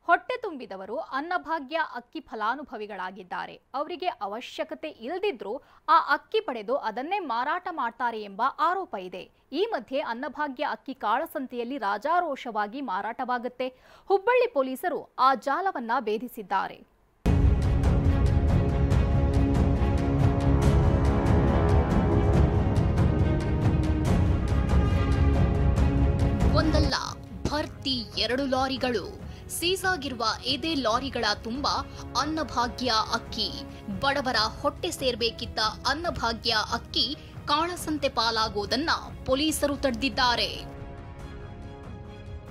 ಹೊಟ್ಟೆ ತುಂಬಿದವರು ಅನ್ನಭಾಗ್ಯ ಅಕ್ಕಿ ಫಲಾನುಭವಿಗಳಾಗಿದ್ದಾರೆ. ಅವರಿಗೆ ಅವಶ್ಯಕತೆ ಇಲ್ಲದಿದ್ರೂ ಆ ಅಕ್ಕಿ ಪಡೆದು ಅದನ್ನೇ ಮಾರಾಟ ಮಾಡ್ತಾರೆ ಎಂಬ ಆರೋಪ ಇದೆ. ಈ ಮಧ್ಯೆ ಅನ್ನಭಾಗ್ಯ ಅಕ್ಕಿ ಕಾಳಸಂತೆಯಲ್ಲಿ ರಾಜಾರೋಷವಾಗಿ ಮಾರಾಟವಾಗುತ್ತೆ. ಹುಬ್ಬಳ್ಳಿ ಪೊಲೀಸರು ಆ ಜಾಲವನ್ನ ಭೇದಿಸಿದ್ದಾರೆ. ಒಂದಲ್ಲ ಭರ್ತಿ 2 ಲಾರಿಗಳು. ಸೀಸ್ ಆಗಿರುವ ಇದೇ ಲಾರಿಗಳ ತುಂಬ ಅನ್ನಭಾಗ್ಯ ಅಕ್ಕಿ. ಬಡವರ ಹೊಟ್ಟೆ ಸೇರ್ಬೇಕಿದ್ದ ಅನ್ನಭಾಗ್ಯ ಅಕ್ಕಿ ಕಾಳಸಂತೆ ಪಾಲಾಗೋದನ್ನ ಪೊಲೀಸರು ತಡೆದಿದ್ದಾರೆ.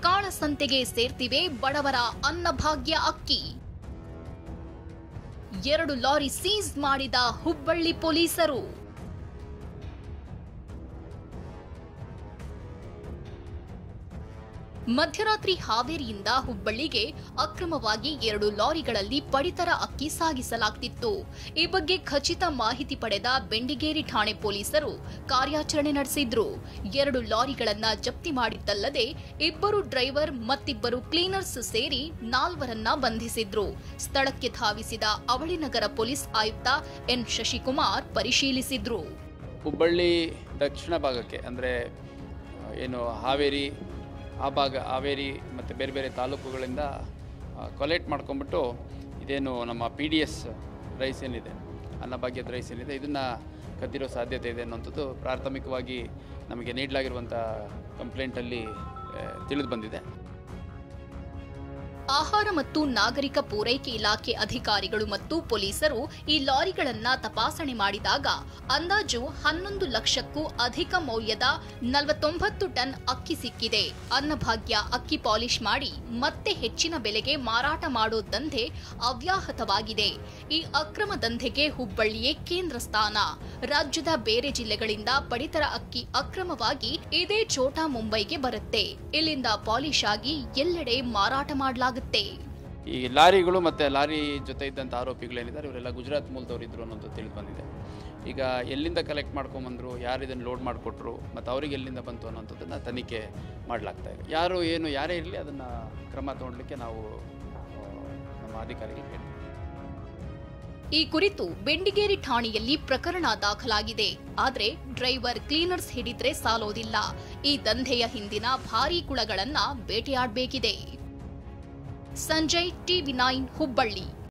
ಕಾಳಸಂತೆಗೆ ಸೇರ್ತಿವೆ ಬಡವರ ಅನ್ನಭಾಗ್ಯ ಅಕ್ಕಿ. 2 ಲಾರಿ ಸೀಸ್ ಮಾಡಿದ ಹುಬ್ಬಳ್ಳಿ ಪೊಲೀಸರು. ಮಧ್ಯರಾತ್ರಿ ಹಾವೇರಿಯಿಂದ ಹುಬ್ಬಳ್ಳಿಗೆ ಅಕ್ರಮವಾಗಿ 2 ಲಾರಿಗಳಲ್ಲಿ ಪಡಿತರ ಅಕ್ಕಿ ಸಾಗಿಸಲಾಗುತ್ತಿತ್ತು. ಈ ಬಗ್ಗೆ ಖಚಿತ ಮಾಹಿತಿ ಪಡೆದ ಬೆಂಡಿಗೇರಿ ಠಾಣೆ ಪೊಲೀಸರು ಕಾರ್ಯಾಚರಣೆ ನಡೆಸಿದ್ರು. 2 ಲಾರಿಗಳನ್ನ ಜಪ್ತಿ ಮಾಡಿದ್ದಲ್ಲದೆ 2 ಡ್ರೈವರ್ ಮತ್ತಿಬ್ಬರು ಕ್ಲೀನರ್ಸ್ ಸೇರಿ 4ರನ್ನ ಬಂಧಿಸಿದ್ರು. ಸ್ಥಳಕ್ಕೆ ಧಾವಿಸಿದ ಅವಳಿನಗರ ಪೊಲೀಸ್ ಆಯುಕ್ತ ಎನ್ ಶಶಿಕುಮಾರ್ ಪರಿಶೀಲಿಸಿದ್ರು. ಹುಬ್ಬಳ್ಳಿ ದಕ್ಷಿಣ ಭಾಗಕ್ಕೆ ಅಂದರೆ ಏನು ಹಾವೇರಿ ಮತ್ತು ಬೇರೆ ಬೇರೆ ತಾಲೂಕುಗಳಿಂದ ಕಲೆಕ್ಟ್ ಮಾಡ್ಕೊಂಡ್ಬಿಟ್ಟು ಇದೇನು ನಮ್ಮ PDS ರೈಸ್ ಏನಿದೆ, ಅನ್ನಭಾಗ್ಯದ ರೈಸ್ ಏನಿದೆ, ಇದನ್ನು ಕದ್ದಿರೋ ಸಾಧ್ಯತೆ ಇದೆ ಅನ್ನೋಂಥದ್ದು ಪ್ರಾಥಮಿಕವಾಗಿ ನಮಗೆ ನೀಡಲಾಗಿರುವಂಥ ಕಂಪ್ಲೇಂಟಲ್ಲಿ ತಿಳಿದು ಬಂದಿದೆ. ಆಹಾರ ಮತ್ತು ನಾಗರಿಕ ಪೂರೈಕೆ ಇಲಾಖೆ ಅಧಿಕಾರಿಗಳು ಮತ್ತು ಪೊಲೀಸರು ಈ ಲಾರಿಗಳನ್ನ ತಪಾಸಣೆ ಮಾಡಿದಾಗ ಅಂದಾಜು 11 ಲಕ್ಷಕ್ಕೂ ಅಧಿಕ ಮೌಲ್ಯದ 49 ಟನ್ ಅಕ್ಕಿ ಸಿಕ್ಕಿದೆ. ಅನ್ನಭಾಗ್ಯ ಅಕ್ಕಿ ಪಾಲಿಶ್ ಮಾಡಿ ಮತ್ತೆ ಹೆಚ್ಚಿನ ಬೆಲೆಗೆ ಮಾರಾಟ ಮಾಡೋ ದಂಧೆ ಅವ್ಯಾಹತವಾಗಿದೆ. ಈ ಅಕ್ರಮ ದಂಧೆಗೆ ಹುಬ್ಬಳ್ಳಿಯೇ ಕೇಂದ್ರ ಸ್ಥಾನ. ರಾಜ್ಯದ ಬೇರೆ ಜಿಲ್ಲೆಗಳಿಂದ ಪಡಿತರ ಅಕ್ಕಿ ಅಕ್ರಮವಾಗಿ ಇದೇ ಛೋಟಾ ಮುಂಬೈಗೆ ಬರುತ್ತೆ. ಇಲ್ಲಿಂದ ಪಾಲಿಶ್ ಆಗಿ ಎಲ್ಲೆಡೆ ಮಾರಾಟ ಮಾಡಲಾಗುತ್ತೆ. ಈ ಲಾರಿಗಳು ಮತ್ತು ಲಾರಿ ಜೊತೆ ಇದ್ದಂಥ ಆರೋಪಿಗಳೇನಿದ್ದಾರೆ ಇವರೆಲ್ಲ ಗುಜರಾತ್ ಮೂಲದವರು ಇದ್ರು ಅನ್ನೋದು ತಿಳಿದು ಬಂದಿದೆ. ಈಗ ಎಲ್ಲಿಂದ ಕಲೆಕ್ಟ್ ಮಾಡ್ಕೊಂಬಂದರು, ಯಾರು ಇದನ್ನು ಲೋಡ್ ಮಾಡಿಕೊಟ್ರು ಮತ್ತು ಅವರಿಗೆ ಎಲ್ಲಿಂದ ಬಂತು ಅನ್ನೋಂಥದ್ದನ್ನು ತನಿಖೆ ಮಾಡಲಾಗ್ತಾ ಇದೆ. ಯಾರೇ ಇರಲಿ ಅದನ್ನು ಕ್ರಮ ತಗೊಳ್ಳಿಕ್ಕೆ ನಾವು ನಮ್ಮ ಅಧಿಕಾರಿಗಳಿಗೆ ಹೇಳ್ತೀವಿ. ಈ ಕುರಿತು ಬೆಂಡಿಗೇರಿ ಠಾಣೆಯಲ್ಲಿ ಪ್ರಕರಣ ದಾಖಲಾಗಿದೆ. ಆದರೆ ಡ್ರೈವರ್ ಕ್ಲೀನರ್ಸ್ ಹಿಡಿದ್ರೆ ಸಾಲೋದಿಲ್ಲ. ಈ ದಂಧೆಯ ಹಿಂದಿನ ಭಾರೀ ಕುಳಗಳನ್ನ ಬೇಟೆಯಾಡಬೇಕಿದೆ. ಸಂಜಯ್, TV9 ಹುಬ್ಬಳ್ಳಿ.